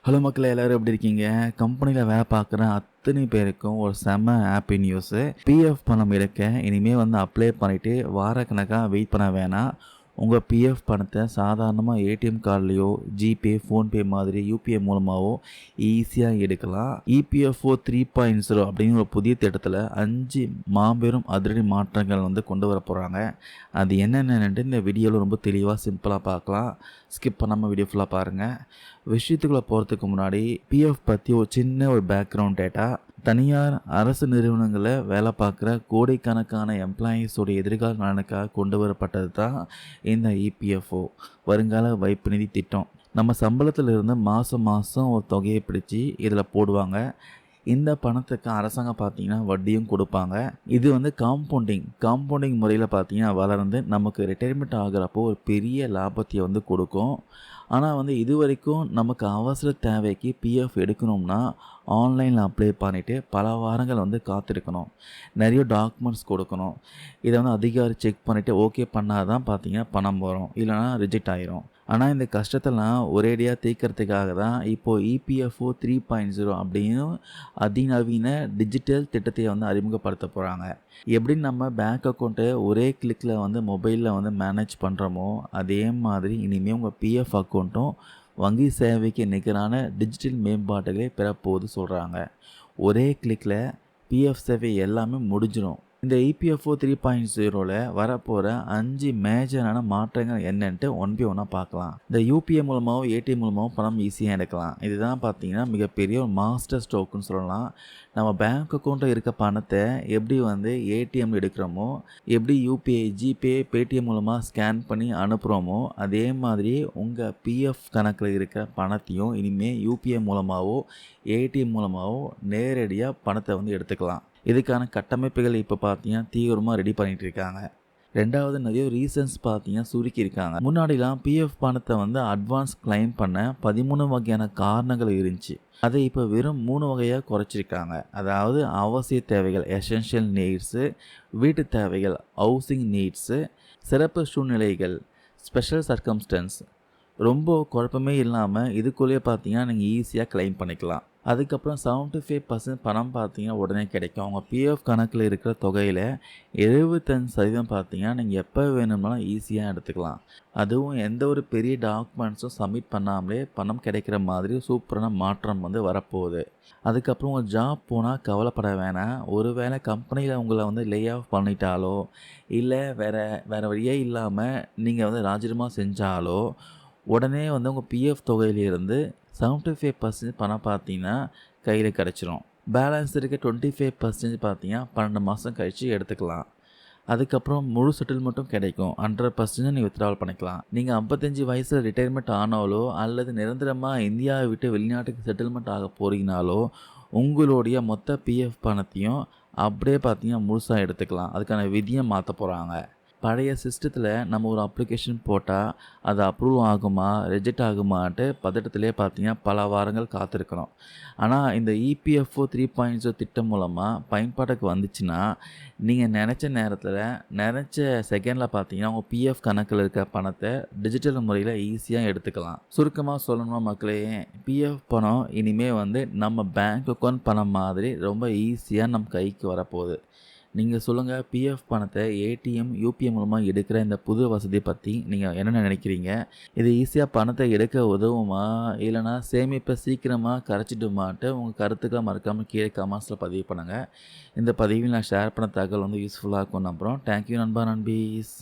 Hello மக்களே, எல்லாரும் எப்படி இருக்கீங்க? கம்பெனியில் வேலை பார்க்குற அத்தனை பேருக்கும் ஒரு செம்ம ஹாப்பி நியூஸு. பிஎஃப் பணம் எடுக்க இனிமேல் அப்ளை பண்ணிவிட்டு வாரக்கணக்காக வெயிட் பண்ண வேணாம். உங்கள் பிஎஃப் பணத்தை சாதாரணமாக ஏடிஎம் கார்ட்லேயோ ஜிபே, ஃபோன்பே மாதிரி யூபிஐ மூலமாகவோ ஈஸியாக எடுக்கலாம். இபிஎஃப்ஓ 3.0 அப்படிங்கிற ஒரு புதிய திட்டத்தில் 5 மாபெரும் அதிரடி மாற்றங்கள் கொண்டு வர போகிறாங்க. அது என்னென்னு இந்த வீடியோவில் ரொம்ப தெளிவாக சிம்பிளாக பார்க்கலாம். ஸ்கிப் பண்ணாமல் வீடியோ ஃபுல்லாக பாருங்கள். விஷயத்துக்குள்ளே போகிறதுக்கு முன்னாடி பிஎஃப் பற்றி ஒரு சின்ன பேக்ரவுண்ட் டேட்டா. தனியார் அரசு நிறுவனங்களில் வேலை பார்க்குற கோடிக்கணக்கான எம்ப்ளாயீஸோடைய எதிர்கால நலனுக்காக கொண்டு வரப்பட்டது தான் இந்த இபிஎஃப்ஓ வருங்கால வைப்பு நிதி திட்டம். நம்ம சம்பளத்தில் இருந்து மாதம் ஒரு தொகையை பிடிச்சி இதில் போடுவாங்க. இந்த பணத்துக்கு அரசாங்கம் பார்த்தீங்கன்னா வட்டியும் கொடுப்பாங்க. இது காம்பவுண்டிங் முறையில் பார்த்தீங்கன்னா வளர்ந்து நமக்கு ரிட்டையர்மெண்ட் ஆகிறப்போ ஒரு பெரிய லாபத்தை கொடுக்கும். ஆனால் இது வரைக்கும் நமக்கு அவசர தேவைக்கு பிஎஃப் எடுக்கணும்னா ஆன்லைனில் அப்ளை பண்ணிவிட்டு பல வாரங்கள் காத்திருக்கணும். நிறைய டாக்குமெண்ட்ஸ் கொடுக்கணும். இதை அதிகாரி செக் பண்ணிவிட்டு ஓகே பண்ணால் தான் பார்த்தீங்கன்னா பணம் வரும், இல்லைனா ரிஜெக்ட் ஆகிரும். ஆனால் இந்த கஷ்டத்தெல்லாம் ஒரேடியாக தீர்க்கறதுக்காக தான் இப்போது இபிஎஃப்ஓ 3.0 அப்படின்னு அதிநவீன டிஜிட்டல் திட்டத்தை அறிமுகப்படுத்த போகிறாங்க. எப்படி நம்ம பேங்க் அக்கௌண்ட்டை ஒரே கிளிக்கில் மொபைலில் மேனேஜ் பண்ணுறோமோ அதே மாதிரி இனிமேல் உங்கள் பிஎஃப் அக்கௌண்ட்டும் வங்கி சேவைக்கு நிகரான டிஜிட்டல் மேம்பாடுகளை பெறப்போகுது சொல்கிறாங்க. ஒரே கிளிக்கில் பிஎஃப் சேவை எல்லாமே முடிஞ்சிடும். இந்த இபிஎஃப்ஓ 3.0ல் வரப்போகிற 5 மேஜரான மாற்றங்கள் என்னன்ட்டு ஒன் பை ஒன்னாக பார்க்கலாம். இந்த யூபிஐ மூலமாகவும் ஏடிஎம் மூலமாகவும் பணம் ஈஸியாக எடுக்கலாம். இதுதான் பார்த்தீங்கன்னா மிகப்பெரிய ஒரு மாஸ்டர் ஸ்ட்ரோக்குன்னு சொல்லலாம். நம்ம பேங்க் அக்கௌண்ட்டில் இருக்க பணத்தை எப்படி ஏடிஎம் எடுக்கிறோமோ, எப்படி யூபிஐ, ஜிபே, பேடிஎம் மூலமாக ஸ்கேன் பண்ணி அனுப்புகிறோமோ அதே மாதிரி உங்கள் பிஎஃப் கணக்கில் இருக்கிற பணத்தையும் இனிமேல் யூபிஐ மூலமாகவோ ஏடிஎம் மூலமாகவோ நேரடியாக பணத்தை எடுத்துக்கலாம். இதுக்கான கட்டமைப்புகள் இப்போ பார்த்தீங்கன்னா தீவிரமாக ரெடி பண்ணிகிட்டு இருக்காங்க. ரெண்டாவது நிறைய ரீசன்ஸ் பார்த்தீங்கன்னா சுருக்கியிருக்காங்க. முன்னாடிலாம் பிஎஃப் பணத்தை அட்வான்ஸ் கிளைம் பண்ண 13 வகையான காரணங்கள் இருந்துச்சு. அதை இப்போ வெறும் 3 வகையாக குறைச்சிருக்காங்க. அதாவது அவசிய தேவைகள் எசென்ஷியல் நீட்ஸு, வீட்டு தேவைகள் ஹவுசிங் நீட்ஸு, சிறப்பு சூழ்நிலைகள் ஸ்பெஷல் சர்க்கம்ஸ்டன்ஸ். ரொம்ப குழப்பமே இல்லாமல் இதுக்குள்ளேயே பார்த்தீங்கன்னா நீங்கள் ஈஸியாக கிளைம் பண்ணிக்கலாம். அதுக்கப்புறம் 75% பணம் பார்த்தீங்கன்னா உடனே கிடைக்கும். அவங்க பிஎஃப் கணக்கில் இருக்கிற தொகையில் 75% பார்த்தீங்கன்னா நீங்கள் எப்போ வேணும்னாலும் ஈஸியாக எடுத்துக்கலாம். அதுவும் எந்த ஒரு பெரிய டாக்குமெண்ட்ஸும் சப்மிட் பண்ணாமலே பணம் கிடைக்கிற மாதிரி சூப்பரான மாற்றம் வரப்போகுது. அதுக்கப்புறம் உங்கள் ஜாப் போனால் கவலைப்பட வேணாம். ஒருவேளை கம்பெனியில் உங்களை லே ஆஃப் பண்ணிட்டாலோ இல்லை வேறு வழியே இல்லாமல் நீங்கள் ராஜினாமா செஞ்சாலோ உடனே உங்கள் பிஎஃப் தொகையிலிருந்து 75% பணம் பார்த்தீங்கன்னா கையில் கிடச்சிரும். பேலன்ஸ் இருக்க 25% பார்த்தீங்கன்னா 12 மாதம் கழித்து எடுத்துக்கலாம். அதுக்கப்புறம் முழு செட்டில்மெண்ட்டும் கிடைக்கும். 100% நீங்கள் வித்ட்ராவல் பண்ணிக்கலாம். நீங்கள் 55 வயசில் ரிட்டையர்மெண்ட் ஆனாலோ அல்லது நிரந்தரமாக இந்தியாவை விட்டு வெளிநாட்டுக்கு செட்டில்மெண்ட் ஆக போகிறீங்கனாலோ உங்களுடைய மொத்த பிஎஃப் பணத்தையும் அப்படியே பார்த்தீங்கன்னா முழுசாக எடுத்துக்கலாம். அதுக்கான விதியை மாற்ற போகிறாங்க. பழைய சிஸ்டத்தில் நம்ம ஒரு அப்ளிகேஷன் போட்டால் அது அப்ரூவ் ஆகுமா ரிஜெக்ட் ஆகுமான்ட்டு பதட்டத்திலே பார்த்தீங்கன்னா பல வாரங்கள் காத்திருக்கணும். ஆனால் இந்த இபிஎஃப்ஓ 3.0 திட்டம் மூலமாக பயன்பாட்டுக்கு வந்துச்சுன்னா நீங்கள் நினச்ச நேரத்தில் நினச்ச செகண்டில் பார்த்தீங்கன்னா உங்கள் பிஎஃப் கணக்கில் இருக்க பணத்தை டிஜிட்டல் முறையில் ஈஸியாக எடுத்துக்கலாம். சுருக்கமாக சொல்லணும்னா மக்களே, பிஎஃப் பணம் இனிமேல் நம்ம பேங்க் அக்கௌண்ட் பணம் மாதிரி ரொம்ப ஈஸியாக நம்ம கைக்கு வரப்போகுது. நீங்கள் சொல்லுங்கள், பிஎஃப் பணத்தை ஏடிஎம், யூபிஐ மூலமாக எடுக்கிற இந்த புது வசதியை பற்றி நீங்கள் என்ன நினைக்கிறீங்க? இது ஈஸியாக பணத்தை எடுக்க உதவுமா, இல்லைனா சேமிப்பை சீக்கிரமாக கரைச்சிடுமான்ட்டு உங்கள் கருத்துக்களை மறக்காமல் கீழே கமெண்ட்ஸில் பதிவு பண்ணுங்கள். இந்த பதிவில் நான் ஷேர் பண்ண தகவல் யூஸ்ஃபுல்லாக இருக்கும் நம்புகிறோம். தேங்க்யூ நண்பா, நண்பீஸ்.